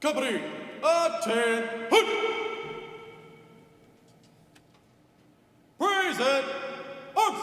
Company, attend. Present. Arms.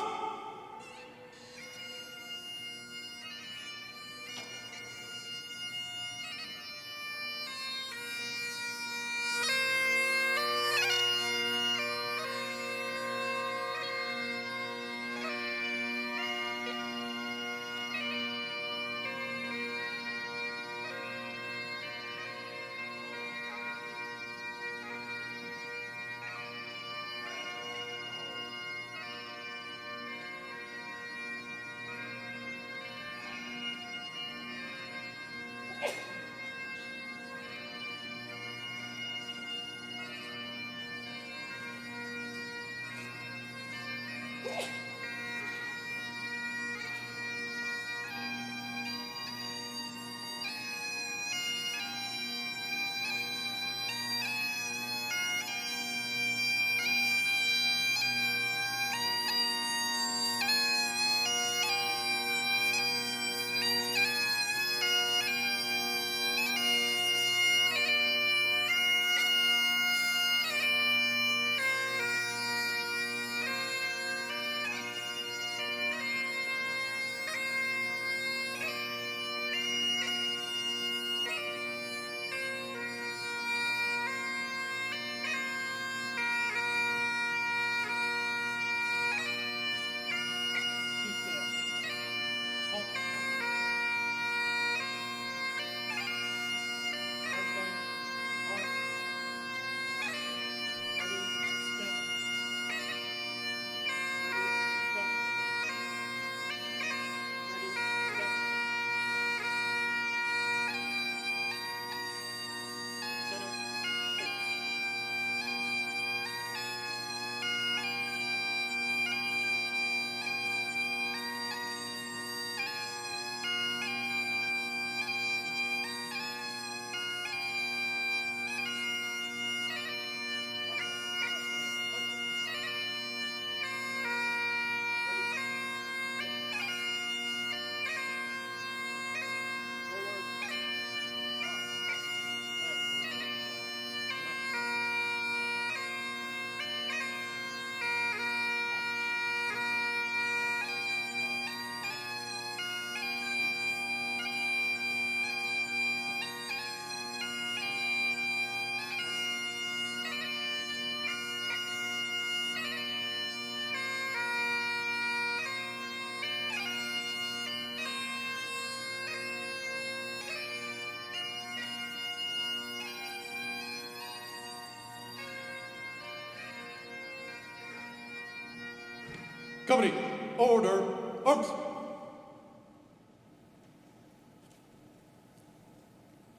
Company, order, arms.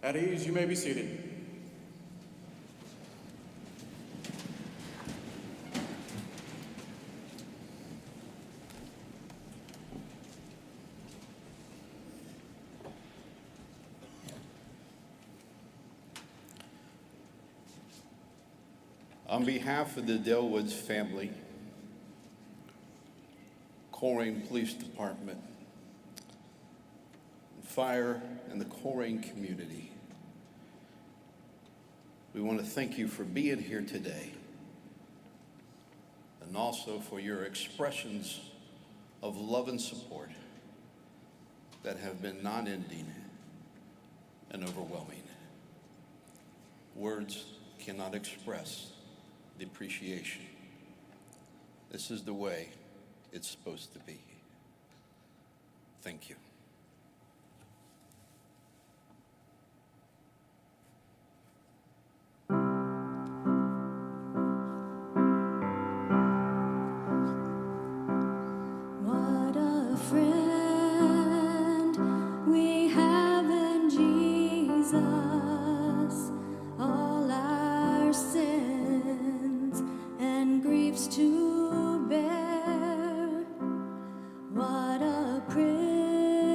At ease, you may be seated. On behalf of the Delwoods family, Colerain Police Department, fire, and the Colerain community, we want to thank you for being here today and also for your expressions of love and support that have been non-ending and overwhelming. Words cannot express the appreciation. This is the way it's supposed to be. Thank you. What a friend we have in Jesus, all our sins and griefs to bear. What a privilege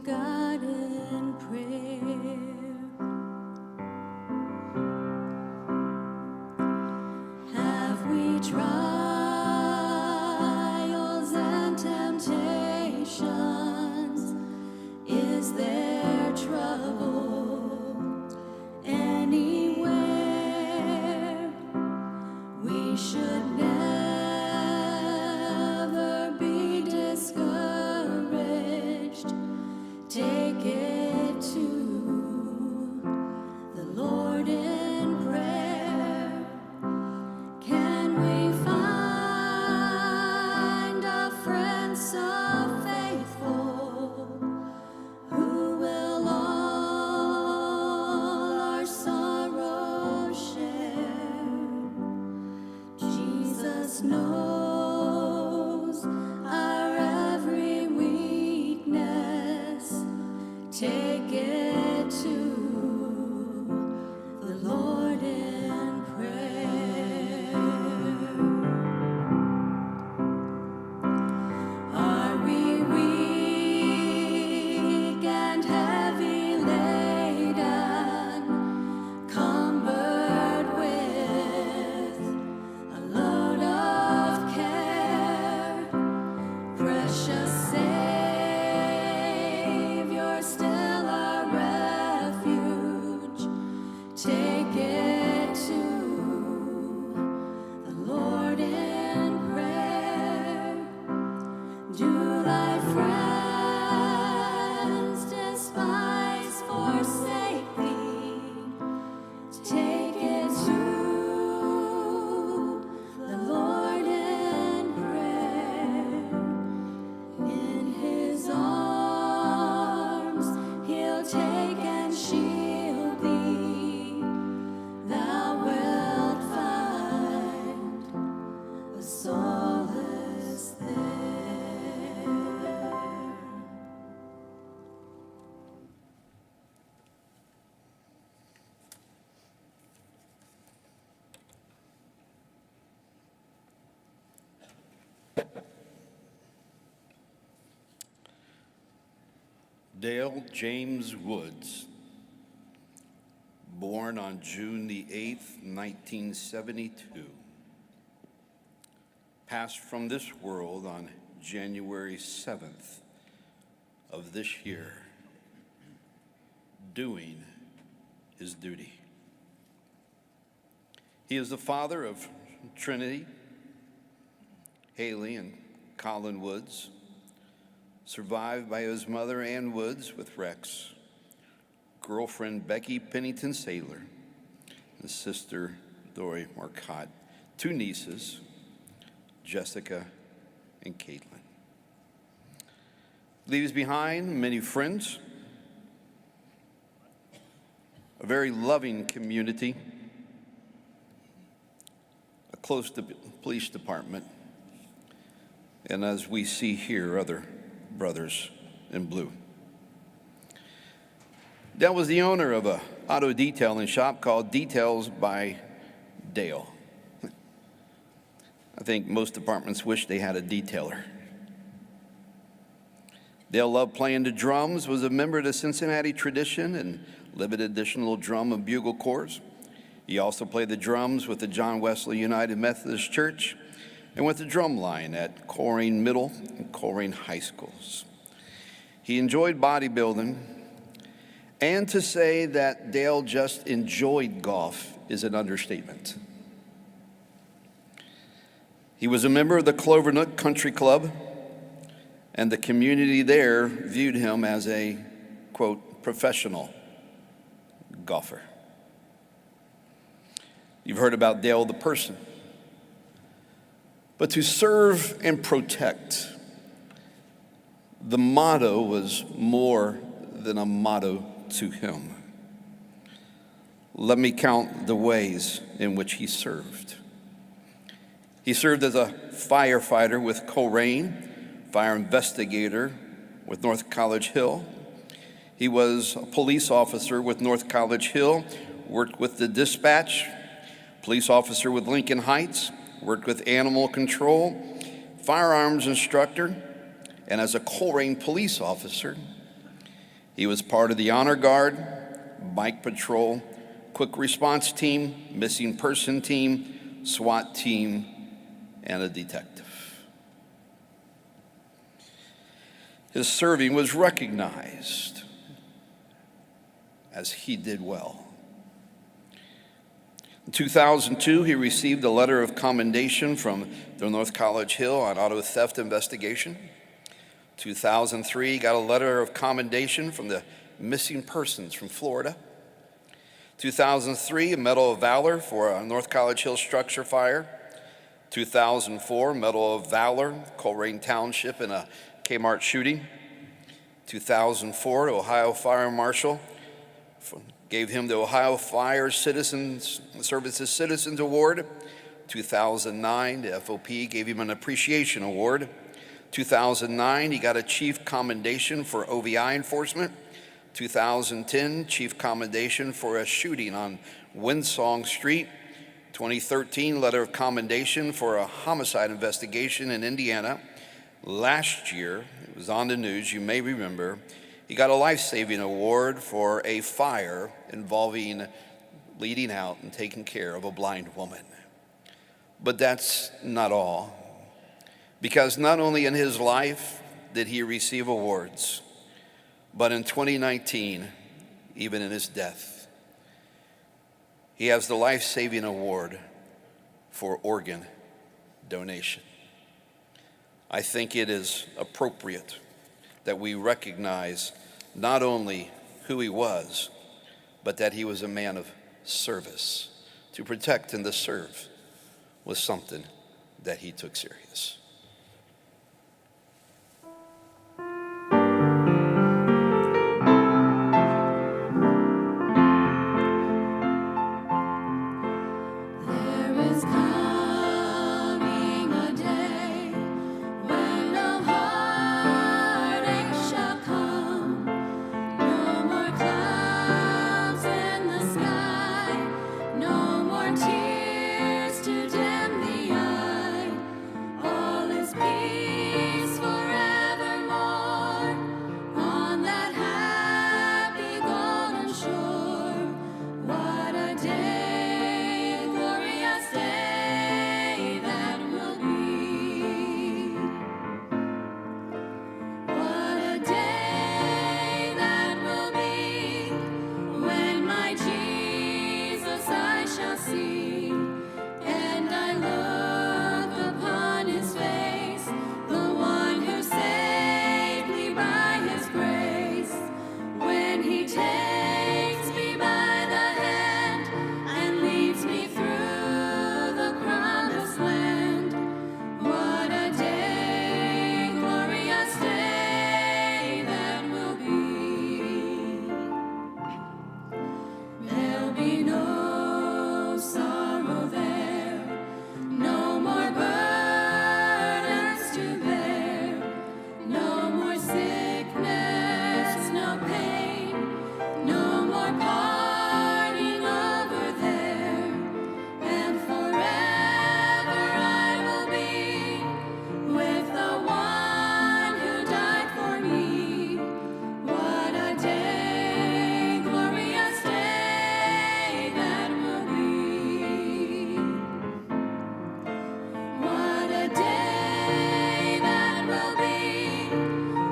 God in prayer. Have we trials and temptations? Is there trouble anywhere? We should never be discouraged. Take it to the Lord in prayer. Can we find a friend so faithful who will all our sorrows share? Jesus knows our every weakness. Take it to the Lord in prayer. Are we weak and heavy laden, cumbered with a load of care? Precious Savior, still our refuge. Take it to the Lord in prayer. Do thy friends despise, forsake thee? Take it to the Lord in prayer. In his arms he'll take and shield thee. Thou wilt find a solace there. Dale James Woods, born on June the 8th, 1972, passed from this world on January 7th of this year, doing his duty. He is the father of Trinity, Haley, and Colin Woods, survived by his mother, Ann Woods, with Rex, girlfriend, Becky Pennington Saylor, and sister, Dory Marcotte, two nieces, Jessica and Caitlin. Leaves behind many friends, a very loving community, a close police department, and as we see here, other brothers in blue. Dale was the owner of an auto detailing shop called Details by Dale. I think most departments wish they had a detailer. Dale loved playing the drums, was a member of the Cincinnati tradition and limited additional drum and bugle corps. He also played the drums with the John Wesley United Methodist Church and with the drum line at Colerain Middle and Colerain High Schools. He enjoyed bodybuilding, and to say that Dale just enjoyed golf is an understatement. He was a member of the Clovernook Country Club, and the community there viewed him as a, quote, professional golfer. You've heard about Dale the person. But to serve and protect, the motto was more than a motto to him. Let me count the ways in which he served. He served as a firefighter with Colerain, fire investigator with North College Hill. He was a police officer with North College Hill, worked with the dispatch, police officer with Lincoln Heights, worked with animal control, firearms instructor, and as a Colerain police officer, He was part of the Honor Guard, Bike Patrol, Quick Response Team, Missing Person Team, SWAT Team, and a detective. His serving was recognized as he did well. In 2002, he received a letter of commendation from the North College Hill on auto theft investigation. 2003, he got a letter of commendation from the Missing Persons from Florida. 2003, a Medal of Valor for a North College Hill structure fire. 2004, Medal of Valor, Colerain Township in a Kmart shooting. 2004, Ohio Fire Marshal gave him the Ohio Fire Citizens Services Citizens Award. 2009, the FOP gave him an Appreciation Award. 2009, he got a Chief Commendation for OVI enforcement. 2010, Chief Commendation for a shooting on Windsong Street. 2013, Letter of Commendation for a homicide investigation in Indiana. Last year, it was on the news, you may remember, he got a life-saving award for a fire involving leading out and taking care of a blind woman. But that's not all, because not only in his life did he receive awards, but in 2019, even in his death, he has the life-saving award for organ donation. I think it is appropriate that we recognize not only who he was, but that he was a man of service. To protect and to serve was something that he took serious. There is coming a day when no heartache shall come, no more clouds in the sky, no more tears to dim the eye. All is peace forevermore on that happy golden shore. What a day, glorious day that will be. What a day that will be when my Jesus I shall see, and I look upon his face, the one who saved me by his grace. When he takes me by the hand and leads me through the promised land. What a day, glorious day that will be. There'll be no sorrow there, no more burdens to bear, no more sickness, no pain, no more parting over there, and forever I will be with the one who died for me. What a day, glorious day that will be. What a day that will be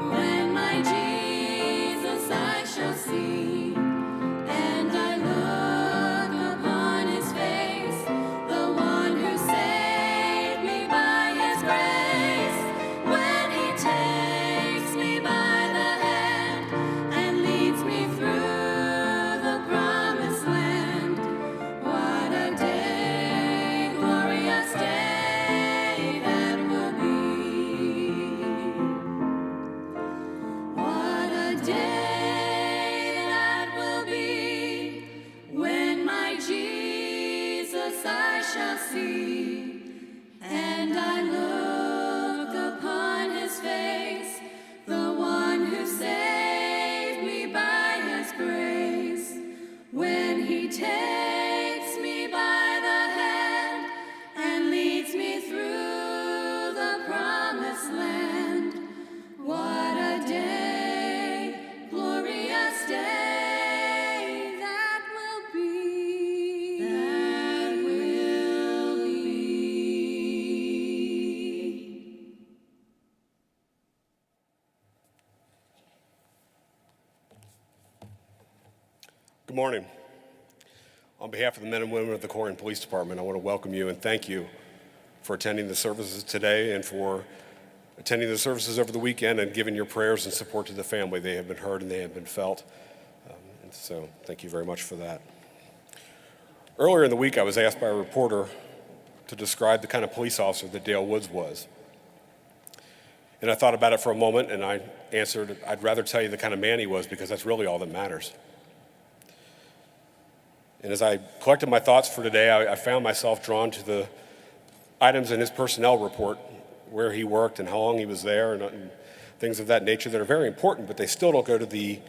when my Jesus I shall see, and I look upon his face, the one who saved me by his grace. When he takes me by the hand and leads me through the promised land. What a day, glorious day that will be. What a day that will be when my Jesus I shall see, and I look upon his face, the one who saved me by his grace. When he takes me by the hand and leads me through the promised land. What a day, glorious Good morning. On behalf of the men and women of the Colerain Police Department, I want to welcome you and thank you for attending the services today and for attending the services over the weekend and giving your prayers and support to the family. They have been heard and they have been felt. And so thank you very much for that. Earlier in the week, I was asked by a reporter to describe the kind of police officer that Dale Woods was. And I thought about it for a moment and I answered, I'd rather tell you the kind of man he was because that's really all that matters. And as I collected my thoughts for today, I found myself drawn to the items in his personnel report, where he worked and how long he was there and things of that nature that are very important, but they still don't go to the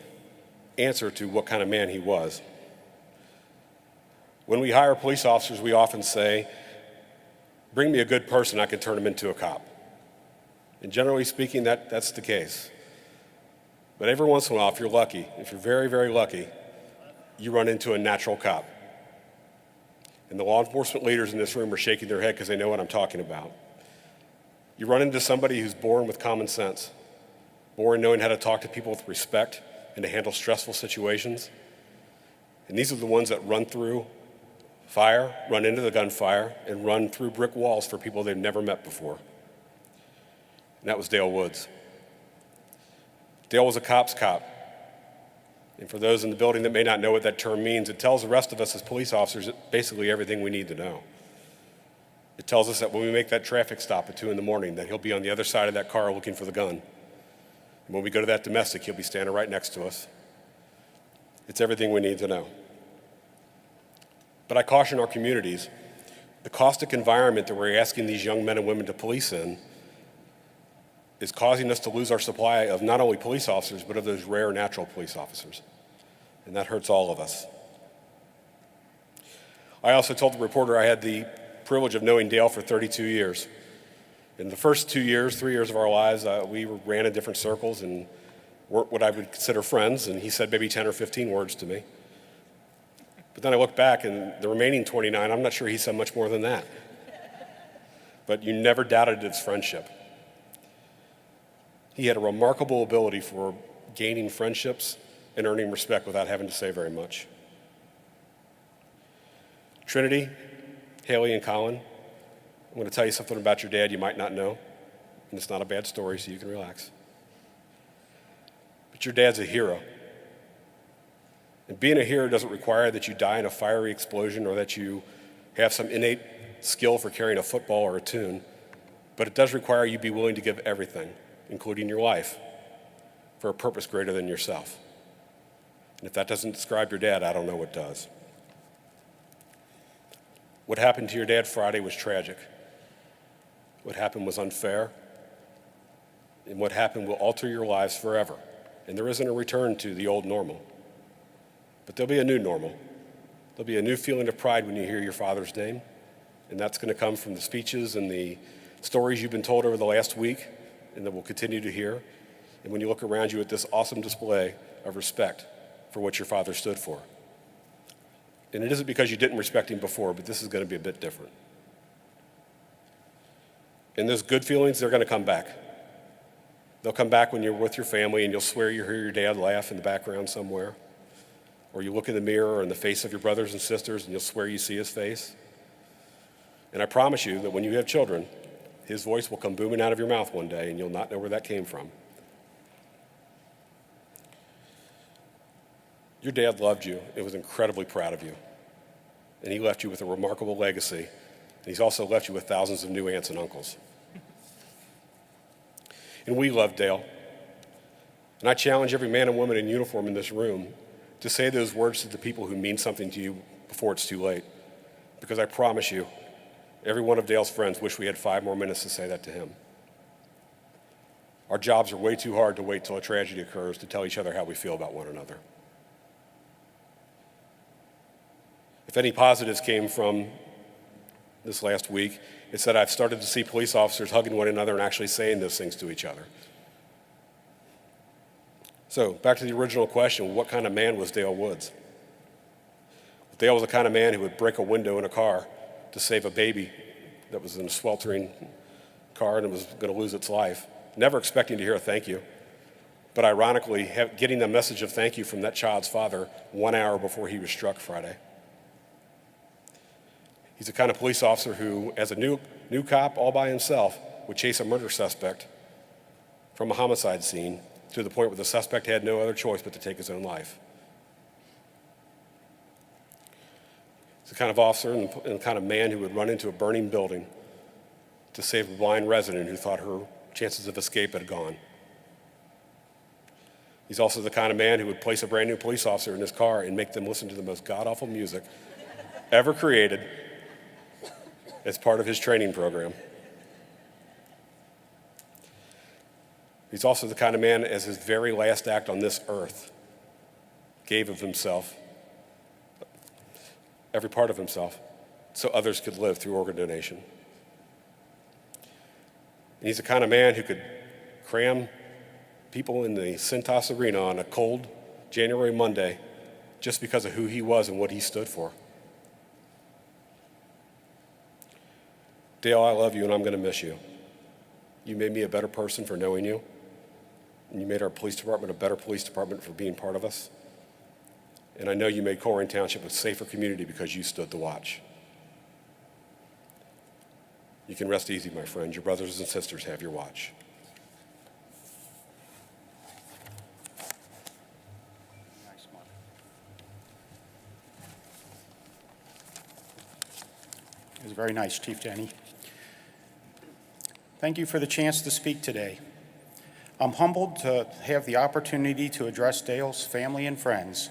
answer to what kind of man he was. When we hire police officers, we often say, bring me a good person, I can turn him into a cop. And generally speaking, that's the case. But every once in a while, if you're lucky, if you're very, very lucky, you run into a natural cop. And the law enforcement leaders in this room are shaking their head because they know what I'm talking about. You run into somebody who's born with common sense, born knowing how to talk to people with respect and to handle stressful situations. And these are the ones that run through fire, run into the gunfire, and run through brick walls for people they've never met before. And that was Dale Woods. Dale was a cop's cop. And for those in the building that may not know what that term means, it tells the rest of us as police officers basically everything we need to know. It tells us that when we make that traffic stop at 2 a.m, that he'll be on the other side of that car looking for the gun. And when we go to that domestic, he'll be standing right next to us. It's everything we need to know. But I caution our communities, the caustic environment that we're asking these young men and women to police in is causing us to lose our supply of not only police officers, but of those rare natural police officers. And that hurts all of us. I also told the reporter I had the privilege of knowing Dale for 32 years. In the first 3 years of our lives, we ran in different circles and weren't what I would consider friends, and he said maybe 10 or 15 words to me. But then I look back, and the remaining 29, I'm not sure he said much more than that. But you never doubted his friendship. He had a remarkable ability for gaining friendships and earning respect without having to say very much. Trinity, Haley, and Colin, I'm going to tell you something about your dad you might not know, and it's not a bad story, so you can relax. But your dad's a hero. And being a hero doesn't require that you die in a fiery explosion or that you have some innate skill for carrying a football or a tune, but it does require you be willing to give everything, including your life, for a purpose greater than yourself. And if that doesn't describe your dad, I don't know what does. What happened to your dad Friday was tragic. What happened was unfair. And what happened will alter your lives forever. And there isn't a return to the old normal. But there'll be a new normal. There'll be a new feeling of pride when you hear your father's name. And that's going to come from the speeches and the stories you've been told over the last week and that we'll continue to hear. And when you look around you at this awesome display of respect for what your father stood for. And it isn't because you didn't respect him before, but this is going to be a bit different. And those good feelings, they're going to come back. They'll come back when you're with your family and you'll swear you hear your dad laugh in the background somewhere. Or you look in the mirror or in the face of your brothers and sisters and you'll swear you see his face. And I promise you that when you have children, his voice will come booming out of your mouth one day and you'll not know where that came from. Your dad loved you and was incredibly proud of you. And he left you with a remarkable legacy. And he's also left you with thousands of new aunts and uncles. And we love Dale. And I challenge every man and woman in uniform in this room to say those words to the people who mean something to you before it's too late. Because I promise you, every one of Dale's friends wish we had 5 more minutes to say that to him. Our jobs are way too hard to wait till a tragedy occurs to tell each other how we feel about one another. If any positives came from this last week, it's that I've started to see police officers hugging one another and actually saying those things to each other. So back to the original question, what kind of man was Dale Woods? Dale was the kind of man who would break a window in a car to save a baby that was in a sweltering car and was going to lose its life, never expecting to hear a thank you, but ironically, getting the message of thank you from that child's father 1 hour before he was struck Friday. He's the kind of police officer who, as a new cop all by himself, would chase a murder suspect from a homicide scene to the point where the suspect had no other choice but to take his own life. He's the kind of officer and the kind of man who would run into a burning building to save a blind resident who thought her chances of escape had gone. He's also the kind of man who would place a brand new police officer in his car and make them listen to the most god-awful music ever created as part of his training program. He's also the kind of man, as his very last act on this earth, gave of himself, every part of himself, so others could live through organ donation. And he's the kind of man who could cram people in the Cintas Arena on a cold January Monday just because of who he was and what he stood for. Dale, I love you and I'm going to miss you. You made me a better person for knowing you. And you made our police department a better police department for being part of us. And I know you made Colerain Township a safer community because you stood the watch. You can rest easy, my friend. Your brothers and sisters have your watch. It was very nice, Chief Denny. Thank you for the chance to speak today. I'm humbled to have the opportunity to address Dale's family and friends,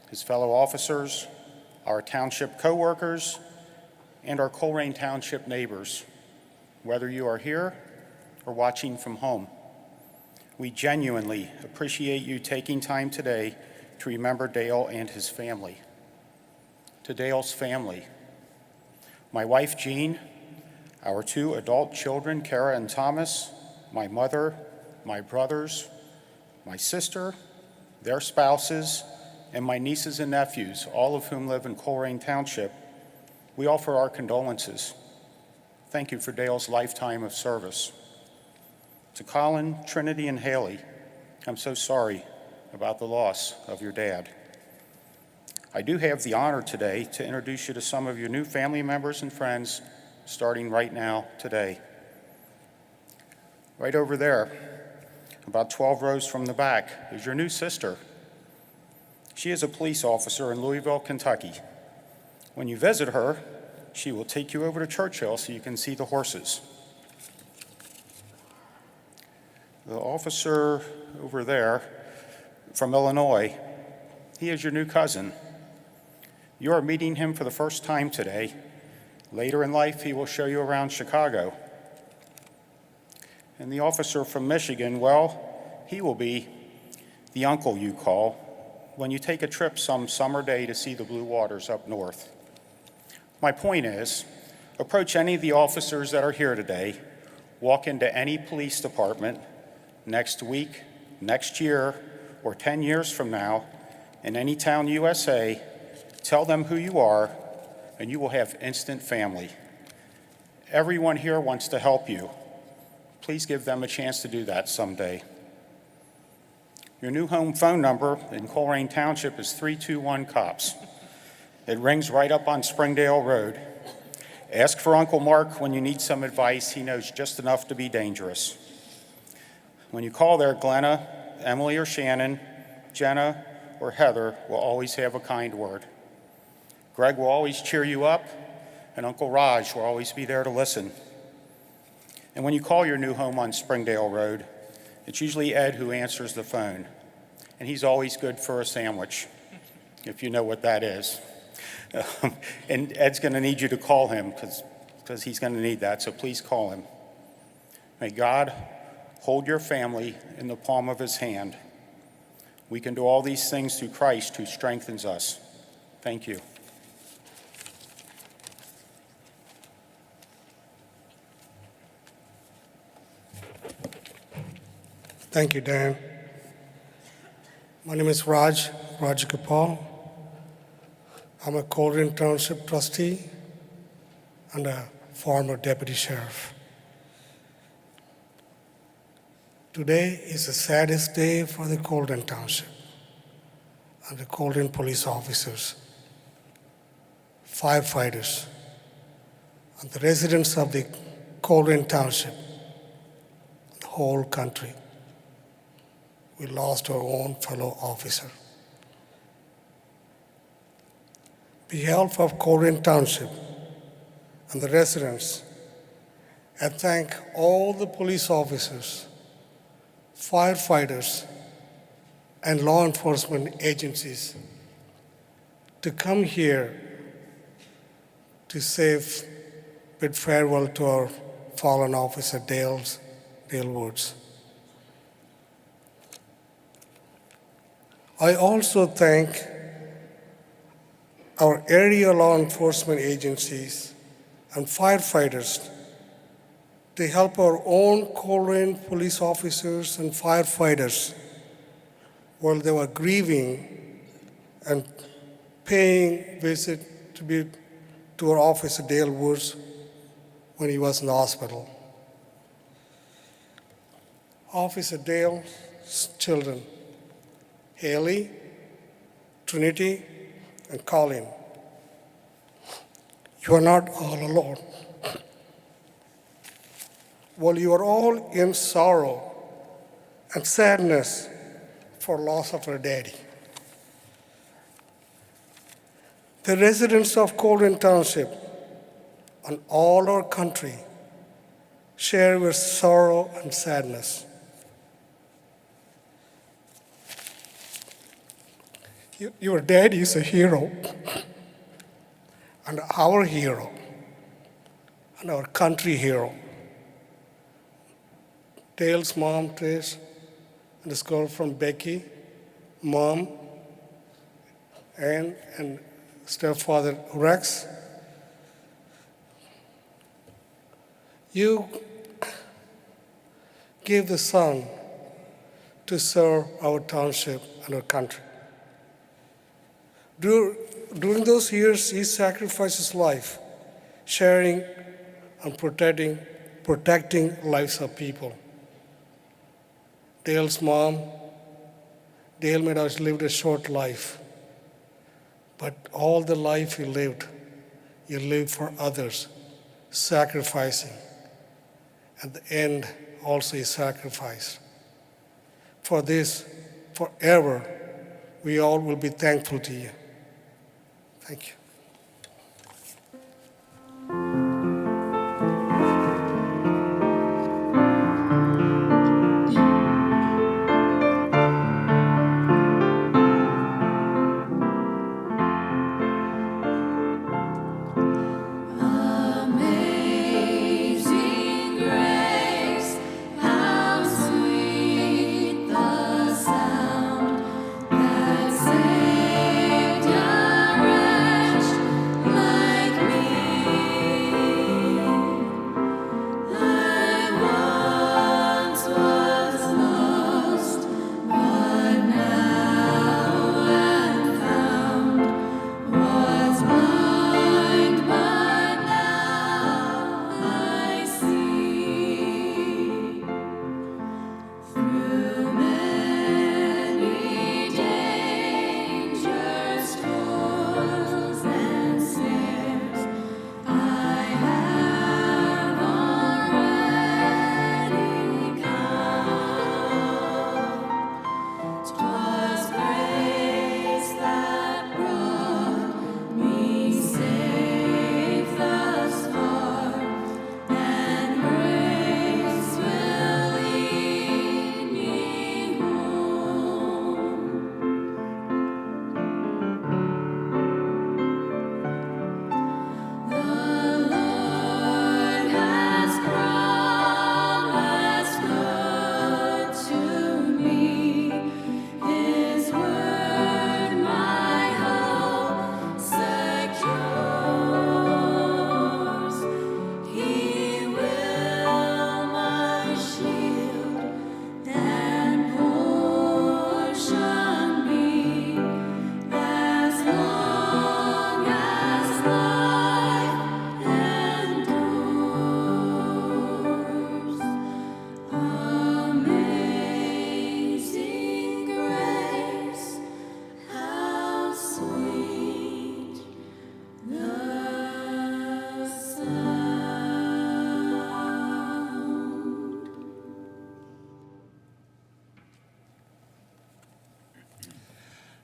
his fellow officers, our township co-workers, and our Colerain Township neighbors, whether you are here or watching from home. We genuinely appreciate you taking time today to remember Dale and his family. To Dale's family, my wife, Jean, our 2 adult children, Kara and Thomas, my mother, my brothers, my sister, their spouses, and my nieces and nephews, all of whom live in Colerain Township, we offer our condolences. Thank you for Dale's lifetime of service. To Colin, Trinity, and Haley, I'm so sorry about the loss of your dad. I do have the honor today to introduce you to some of your new family members and friends, starting right now, today. Right over there, about 12 rows from the back, is your new sister. She is a police officer in Louisville, Kentucky. When you visit her, she will take you over to Churchill so you can see the horses. The officer over there from Illinois, he is your new cousin. You are meeting him for the first time today. Later in life, he will show you around Chicago. And the officer from Michigan, well, he will be the uncle you call when you take a trip some summer day to see the blue waters up north. My point is, approach any of the officers that are here today, walk into any police department next week, next year, or 10 years from now, in any town USA, tell them who you are, and you will have instant family. Everyone here wants to help you. Please give them a chance to do that someday. Your new home phone number in Colerain Township is 321-COPS. It rings right up on Springdale Road. Ask for Uncle Mark when you need some advice. He knows just enough to be dangerous. When you call there, Glenna, Emily or Shannon, Jenna or Heather will always have a kind word. Greg will always cheer you up, and Uncle Raj will always be there to listen. And when you call your new home on Springdale Road, it's usually Ed who answers the phone, and he's always good for a sandwich, if you know what that is. And Ed's going to need you to call him because he's going to need that, so please call him. May God hold your family in the palm of his hand. We can do all these things through Christ who strengthens us. Thank you. Thank you, Dan. My name is Raj Kapal. I'm a Colerain Township trustee and a former deputy sheriff. Today is the saddest day for the Colerain Township and the Colerain police officers, firefighters, and the residents of the Colerain Township, the whole country. We lost our own fellow officer. On behalf of Colerain Township and the residents, I thank all the police officers, firefighters, and law enforcement agencies to come here to bid farewell to our fallen officer, Dale Woods. I also thank our area law enforcement agencies and firefighters to help our own Colerain police officers and firefighters while they were grieving and paying visit to our officer Dale Woods when he was in the hospital. Officer Dale's children, Haley, Trinity, and Colin, you are not all alone. While you are all in sorrow and sadness for loss of our daddy, the residents of Colerain Township and all our country share your sorrow and sadness. Your daddy is a hero, and our hero, and our country hero. Dale's mom, Trish, and his girlfriend, Becky, mom, and stepfather, Rex. You gave the son to serve our township and our country. During those years, he sacrificed his life, sharing and protecting lives of people. Dale's mom, Dale may have lived a short life, but all the life he lived for others, sacrificing. At the end, also he sacrificed. For this, forever, we all will be thankful to you. Thank you. Amazing grace, how sweet the sound that saved a wretch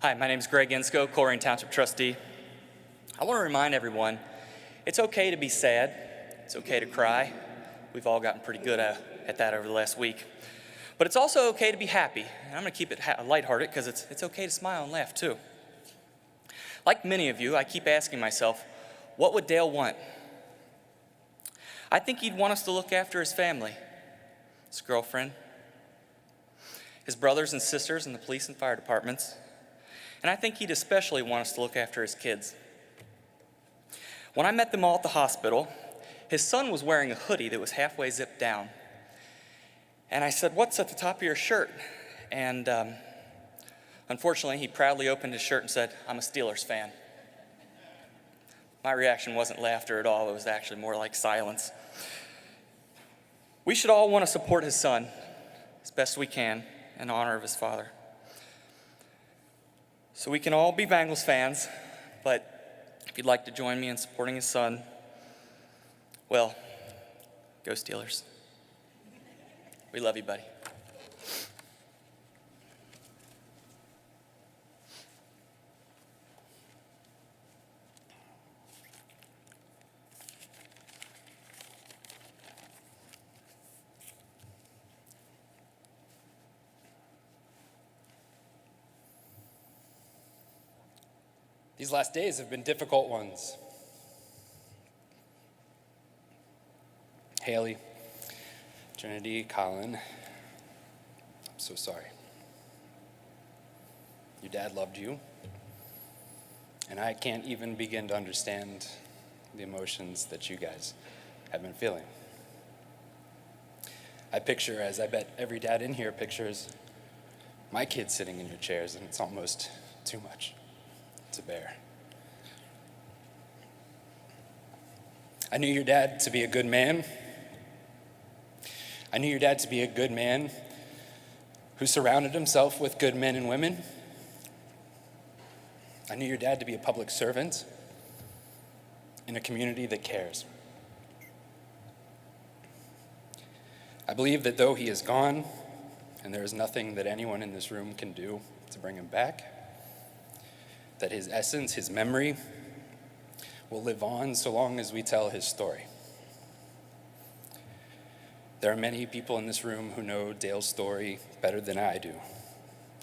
Hi, my name is Greg Insko, Colerain Township trustee. I want to remind everyone, it's okay to be sad. It's okay to cry. We've all gotten pretty good at that over the last week. But it's also okay to be happy. And I'm going to keep it lighthearted because it's okay to smile and laugh too. Like many of you, I keep asking myself, what would Dale want? I think he'd want us to look after his family, his girlfriend, his brothers and sisters in the police and fire departments, and I think he'd especially want us to look after his kids. When I met them all at the hospital, his son was wearing a hoodie that was halfway zipped down. And I said, "What's at the top of your shirt?" And unfortunately, he proudly opened his shirt and said, "I'm a Steelers fan." My reaction wasn't laughter at all. It was actually more like silence. We should all want to support his son as best we can in honor of his father. So we can all be Bengals fans, but if you'd like to join me in supporting his son, well, go Steelers. We love you, buddy. These last days have been difficult ones. Haley, Trinity, Colin, I'm so sorry. Your dad loved you, and I can't even begin to understand the emotions that you guys have been feeling. I picture, as I bet every dad in here pictures, my kids sitting in your chairs, and it's almost too much to bear. I knew your dad to be a good man. I knew your dad to be a good man who surrounded himself with good men and women. I knew your dad to be a public servant in a community that cares. I believe that though he is gone, and there is nothing that anyone in this room can do to bring him back, that his essence, his memory, will live on so long as we tell his story. There are many people in this room who know Dale's story better than I do,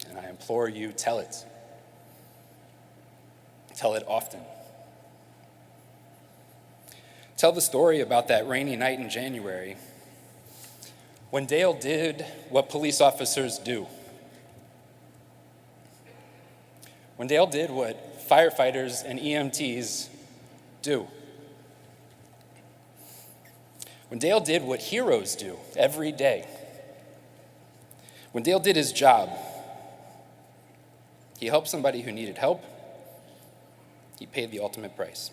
and I implore you, tell it. Tell it often. Tell the story about that rainy night in January when Dale did what police officers do. When Dale did what firefighters and EMTs do. When Dale did what heroes do every day. When Dale did his job, he helped somebody who needed help. He paid the ultimate price.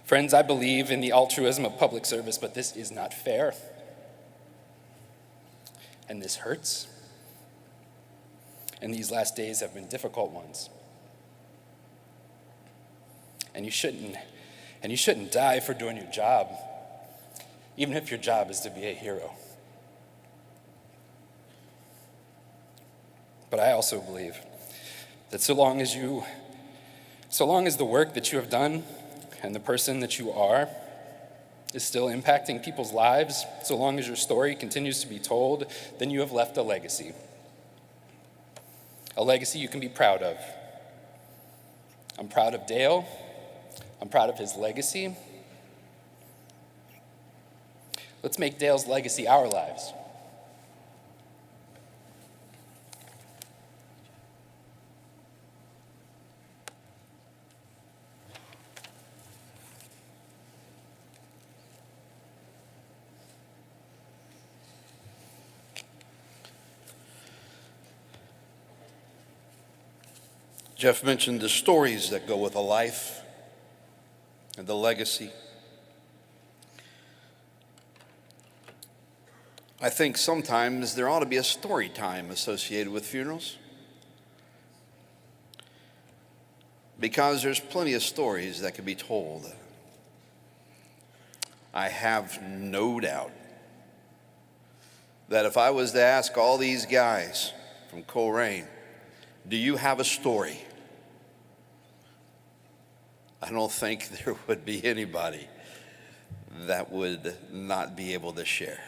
Friends, I believe in the altruism of public service, but this is not fair. And this hurts. And these last days have been difficult ones. And you shouldn't die for doing your job, even if your job is to be a hero. But I also believe that so long as the work that you have done and the person that you are is still impacting people's lives, so long as your story continues to be told, then you have left a legacy. A legacy you can be proud of. I'm proud of Dale. I'm proud of his legacy. Let's make Dale's legacy our lives. Jeff mentioned the stories that go with a life and the legacy. I think sometimes there ought to be a story time associated with funerals, because there's plenty of stories that can be told. I have no doubt that if I was to ask all these guys from Colerain Do you have a story? I don't think there would be anybody that would not be able to share.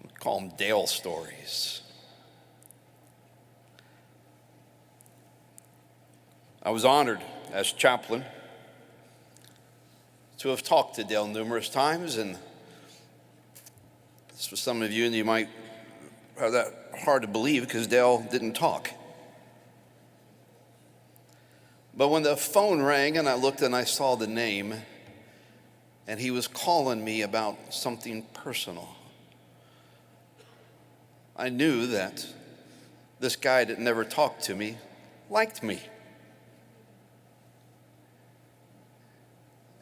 We call them Dale stories. I was honored as chaplain to have talked to Dale numerous times, and this for some of you, and you might have that hard to believe because Dale didn't talk. But when the phone rang and I looked and I saw the name, and he was calling me about something personal, I knew that this guy that never talked to me liked me.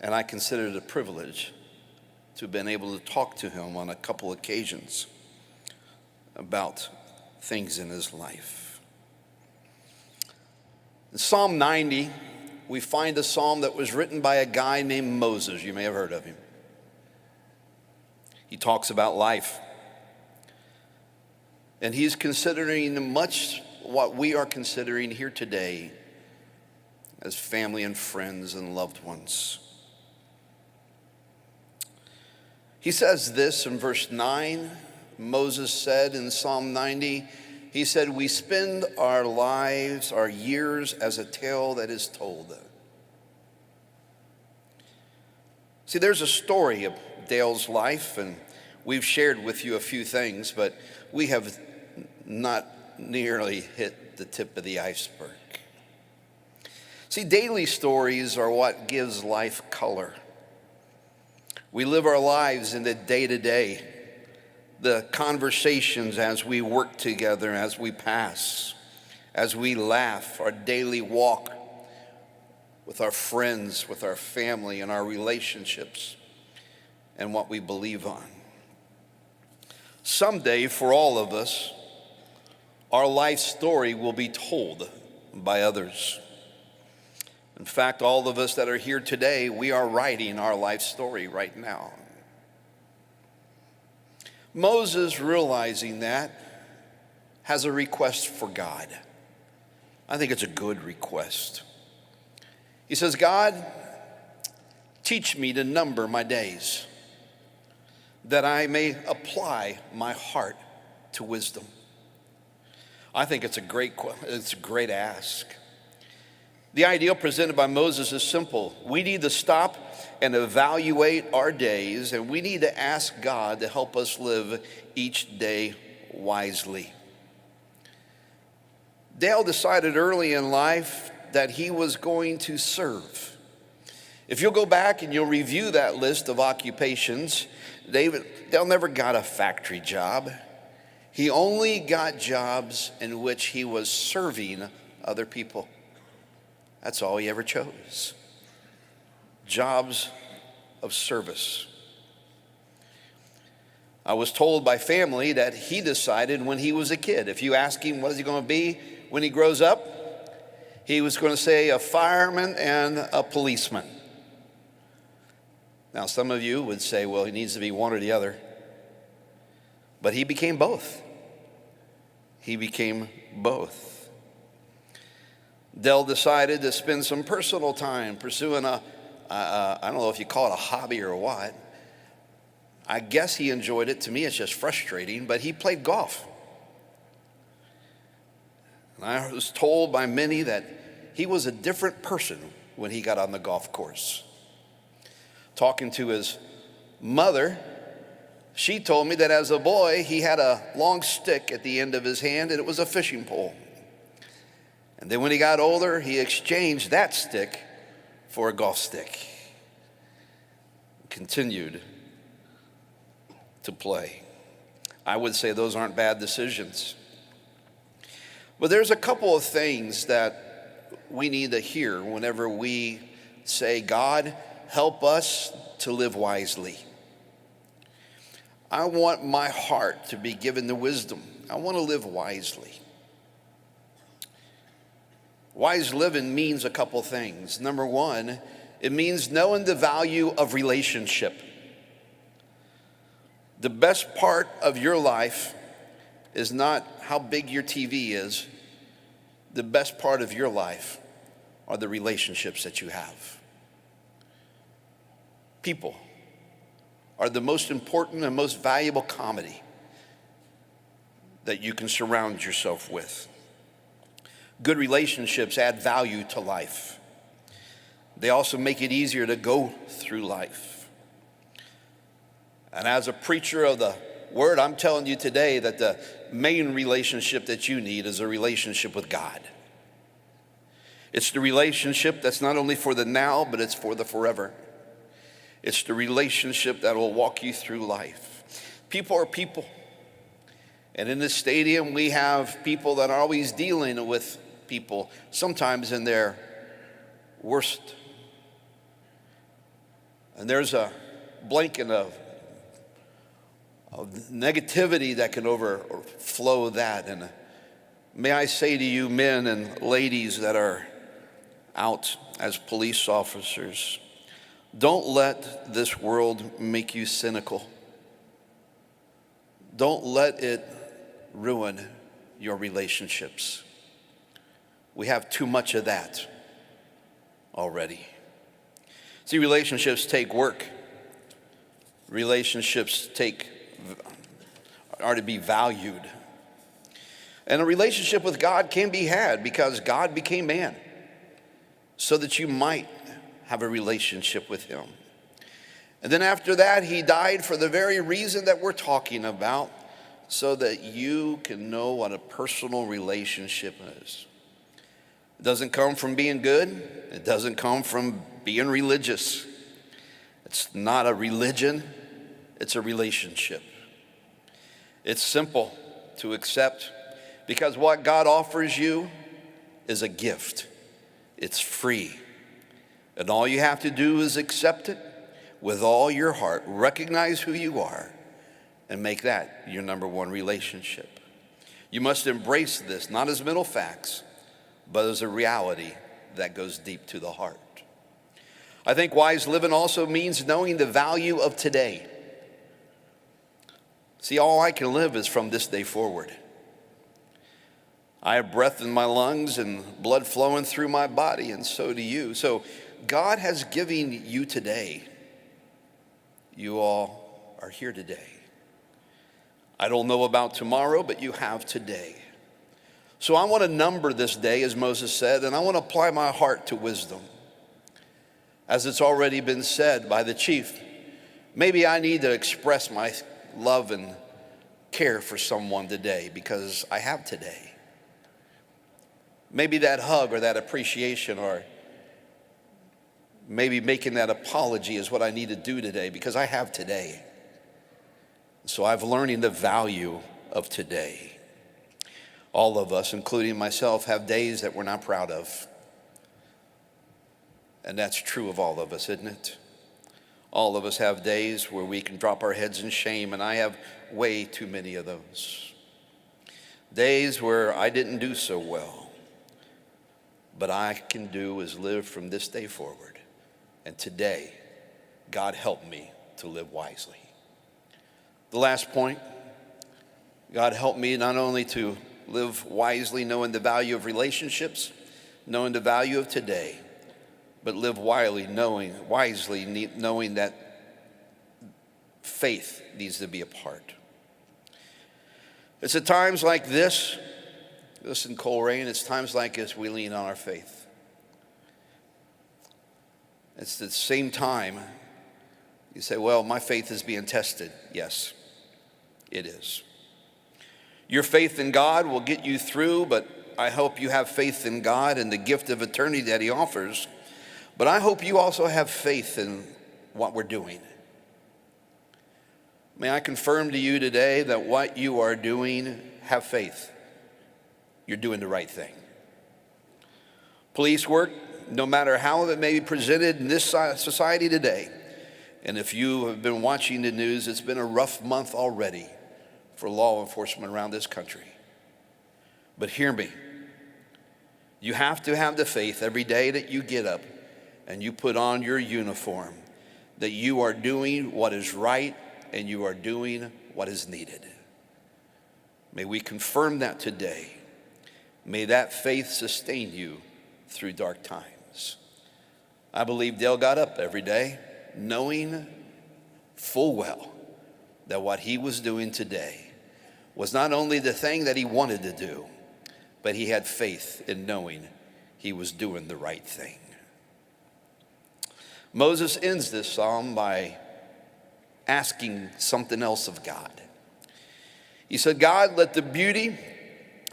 And I considered it a privilege to have been able to talk to him on a couple occasions about things in his life. In Psalm 90, we find a psalm that was written by a guy named Moses. You may have heard of him. He talks about life. And he's considering much what we are considering here today as family and friends and loved ones. He says this in verse 9. Moses said in Psalm 90, he said, "We spend our lives, our years as a tale that is told." See, there's a story of Dale's life, and we've shared with you a few things, but we have not nearly hit the tip of the iceberg. See, daily stories are what gives life color. We live our lives in the day-to-day, the conversations as we work together, as we pass, as we laugh, our daily walk with our friends, with our family, and our relationships, and what we believe on. Someday, for all of us, our life story will be told by others. In fact, all of us that are here today, we are writing our life story right now. Moses, realizing that, has a request for God. I think it's a good request. He says, "God, teach me to number my days, that I may apply my heart to wisdom." I think it's a great ask. The idea presented by Moses is simple. We need to stop and evaluate our days, and we need to ask God to help us live each day wisely. Dale decided early in life that he was going to serve. If you'll go back and you'll review that list of occupations, Dale never got a factory job. He only got jobs in which he was serving other people. That's all he ever chose. Jobs of service. I was told by family that he decided when he was a kid, if you ask him what is he going to be when he grows up, he was going to say a fireman and a policeman. Now, some of you would say, well, he needs to be one or the other. But he became both. He became both. Dell decided to spend some personal time pursuing I don't know if you call it a hobby or what. I guess he enjoyed it. To me, it's just frustrating, but he played golf. And I was told by many that he was a different person when he got on the golf course. Talking to his mother, she told me that as a boy, he had a long stick at the end of his hand, and it was a fishing pole. And then when he got older, he exchanged that stick for a golf stick. Continued to play. I would say those aren't bad decisions. But there's a couple of things that we need to hear whenever we say, God, help us to live wisely. I want my heart to be given the wisdom. I want to live wisely. Wise living means a couple things. Number one, it means knowing the value of relationship. The best part of your life is not how big your TV is. the best part of your life are the relationships that you have. People are the most important and most valuable commodity that you can surround yourself with. Good relationships add value to life. They also make it easier to go through life. And as a preacher of the word, I'm telling you today that the main relationship that you need is a relationship with God. It's the relationship that's not only for the now, but it's for the forever. It's the relationship that will walk you through life. People are people. And in this stadium, we have people that are always dealing with people, sometimes in their worst. And there's a blanket of negativity that can overflow that. And may I say to you, men and ladies that are out as police officers, don't let this world make you cynical. Don't let it ruin your relationships. We have too much of that already. See, relationships take work. Relationships are to be valued. And a relationship with God can be had because God became man so that you might have a relationship with him. And then after that, he died for the very reason that we're talking about, so that you can know what a personal relationship is. It doesn't come from being good. It doesn't come from being religious. It's not a religion. It's a relationship. It's simple to accept because what God offers you is a gift. It's free. And all you have to do is accept it with all your heart, recognize who you are, and make that your number one relationship. You must embrace this, not as mental facts, but as a reality that goes deep to the heart. I think wise living also means knowing the value of today. See, all I can live is from this day forward. I have breath in my lungs and blood flowing through my body, and so do you. So God has given you today. You all are here today. I don't know about tomorrow, but you have today. So I want to number this day, as Moses said, and I want to apply my heart to wisdom. As it's already been said by the chief, maybe I need to express my love and care for someone today because I have today. Maybe that hug or that appreciation or maybe making that apology is what I need to do today because I have today. So I've learning the value of today. All of us, including myself, have days that we're not proud of. And that's true of all of us, isn't it? All of us have days where we can drop our heads in shame, and I have way too many of those. Days where I didn't do so well. But I can do is live from this day forward. And today, God help me to live wisely. The last point, God help me not only to live wisely, knowing the value of relationships, knowing the value of today, but live wisely, knowing that faith needs to be a part. It's at times like this, listen, Colerain, it's times like this we lean on our faith. It's the same time you say, well, my faith is being tested. Yes, it is. Your faith in God will get you through, but I hope you have faith in God and the gift of eternity that he offers. But I hope you also have faith in what we're doing. May I confirm to you today that what you are doing, have faith. You're doing the right thing. Police work, no matter how it may be presented in this society today, and if you have been watching the news, it's been a rough month already for law enforcement around this country. But hear me. You have to have the faith every day that you get up and you put on your uniform that you are doing what is right and you are doing what is needed. May we confirm that today. May that faith sustain you through dark times. I believe Dale got up every day knowing full well that what he was doing today was not only the thing that he wanted to do, but he had faith in knowing he was doing the right thing. Moses ends this psalm by asking something else of God. He said, God, let the beauty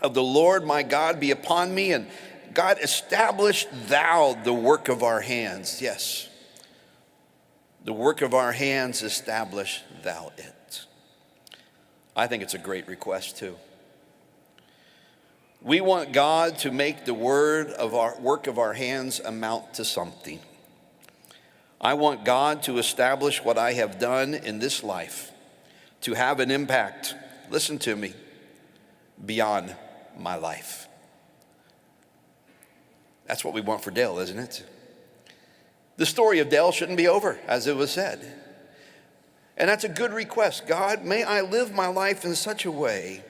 of the Lord my God be upon me, and God, establish thou the work of our hands. Yes, the work of our hands, establish thou it. I think it's a great request too. We want God to make the work of our hands amount to something. I want God to establish what I have done in this life to have an impact, listen to me, beyond my life. That's what we want for Dale, isn't it? The story of Dale shouldn't be over, as it was said. And that's a good request. God, may I live my life in such a way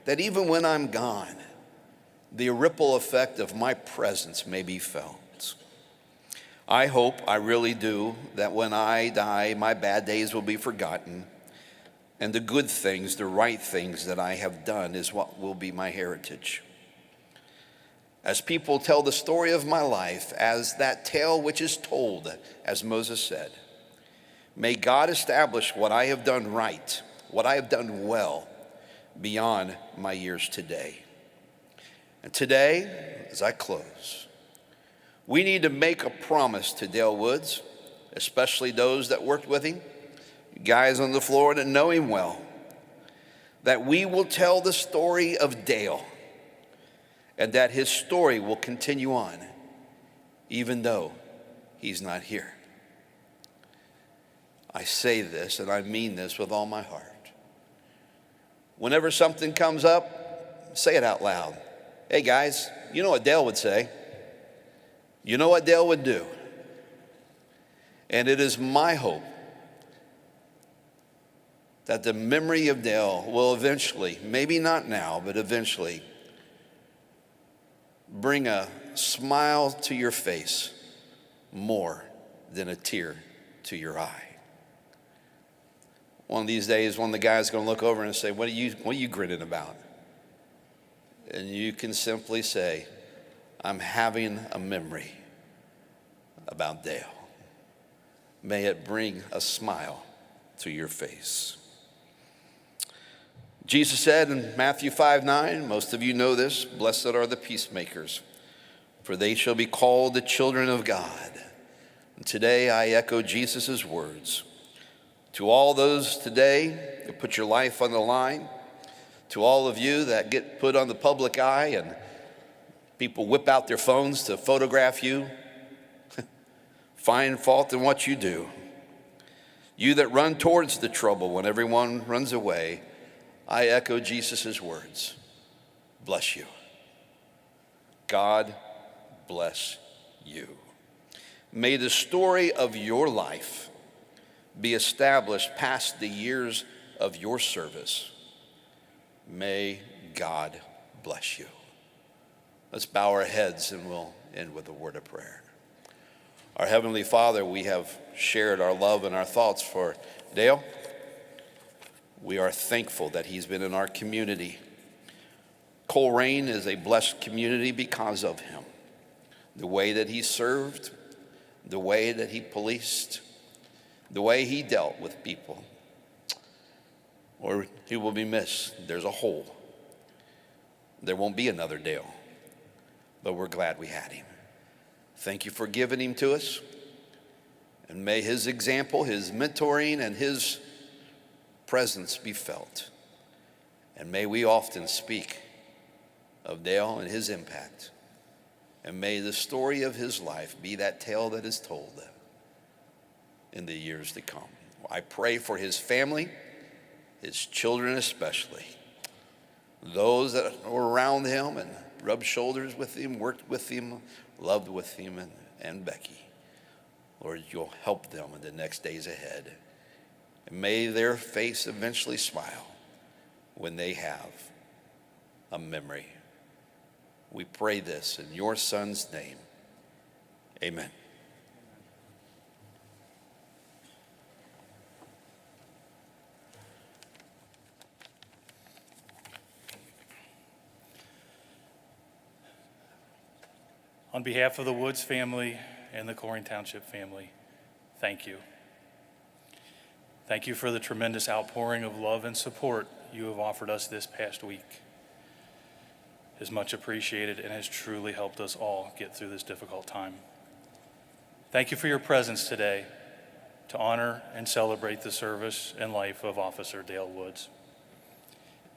that even when I'm gone, the ripple effect of my presence may be felt. I hope, I really do, that when I die, my bad days will be forgotten, and the good things, the right things that I have done is what will be my heritage. As people tell the story of my life, as that tale which is told, as Moses said, may God establish what I have done right, what I have done well, beyond my years today. And today, as I close, we need to make a promise to Dale Woods, especially those that worked with him, guys on the floor that know him well, that we will tell the story of Dale and that his story will continue on even though he's not here. I say this and I mean this with all my heart. Whenever something comes up, say it out loud. Hey guys, you know what Dale would say. You know what Dale would do. And it is my hope that the memory of Dale will eventually, maybe not now, but eventually, bring a smile to your face more than a tear to your eye. One of these days, one of the guys is going to look over and say, what are you grinning about? And you can simply say, I'm having a memory about Dale. May it bring a smile to your face. Jesus said in Matthew 5:9, most of you know this, blessed are the peacemakers, for they shall be called the children of God. And today I echo Jesus' words. To all those today that put your life on the line, to all of you that get put on the public eye and people whip out their phones to photograph you, find fault in what you do. You that run towards the trouble when everyone runs away, I echo Jesus' words. Bless you. God bless you. May the story of your life be established past the years of your service. May God bless you. Let's bow our heads and we'll end with a word of prayer. Our Heavenly Father, we have shared our love and our thoughts for Dale. We are thankful that he's been in our community. Colerain is a blessed community because of him. The way that he served, the way that he policed, the way he dealt with people. Or he will be missed. There's a hole. There won't be another Dale, but we're glad we had him. Thank you for giving him to us. And may his example, his mentoring, and his presence be felt. And may we often speak of Dale and his impact. And may the story of his life be that tale that is told in the years to come. I pray for his family, his children especially, those that were around him and rubbed shoulders with him, worked with him, loved with him, and Becky. Lord, you'll help them in the next days ahead. And may their face eventually smile when they have a memory We pray this in your Son's name. Amen. On behalf of the Woods family and the Colerain Township family, thank you. Thank you for the tremendous outpouring of love and support you have offered us this past week. It is much appreciated and has truly helped us all get through this difficult time. Thank you for your presence today to honor and celebrate the service and life of Officer Dale Woods.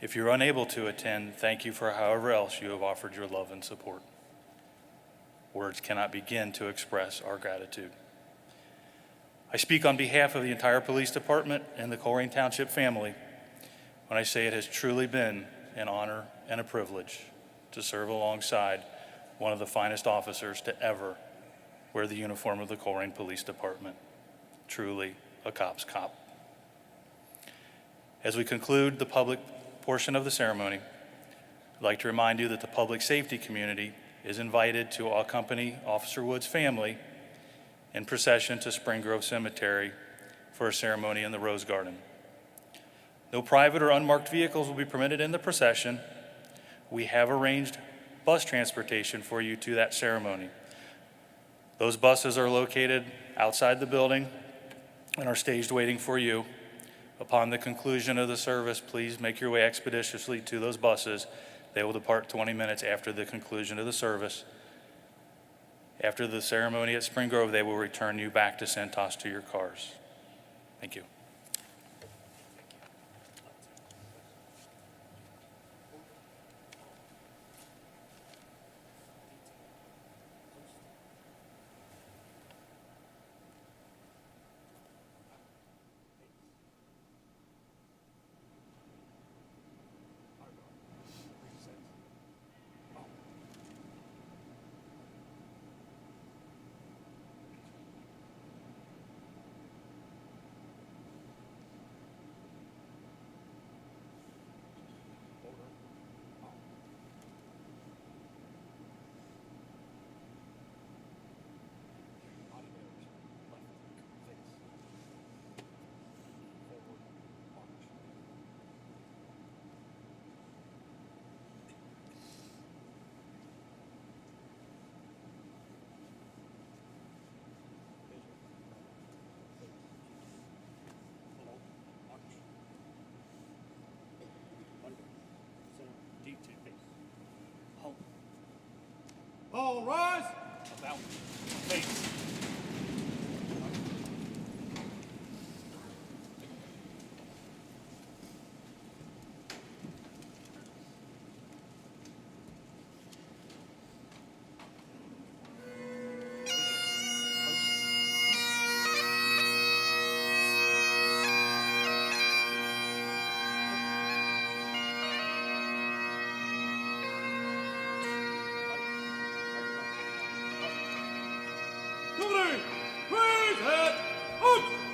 If you're unable to attend, thank you for however else you have offered your love and support. Words cannot begin to express our gratitude. I speak on behalf of the entire police department and the Colerain Township family when I say it has truly been an honor and a privilege to serve alongside one of the finest officers to ever wear the uniform of the Colerain Police Department. Truly a cop's cop. As we conclude the public portion of the ceremony, I'd like to remind you that the public safety community is invited to accompany Officer Woods' family in procession to Spring Grove Cemetery for a ceremony in the Rose Garden. No private or unmarked vehicles will be permitted in the procession. We have arranged bus transportation for you to that ceremony. Those buses are located outside the building and are staged waiting for you. Upon the conclusion of the service, please make your way expeditiously to those buses. They will depart 20 minutes after the conclusion of the service. After the ceremony at Spring Grove, they will return you back to Centos to your cars. Thank you. All rise. About face. Company, raise head, out!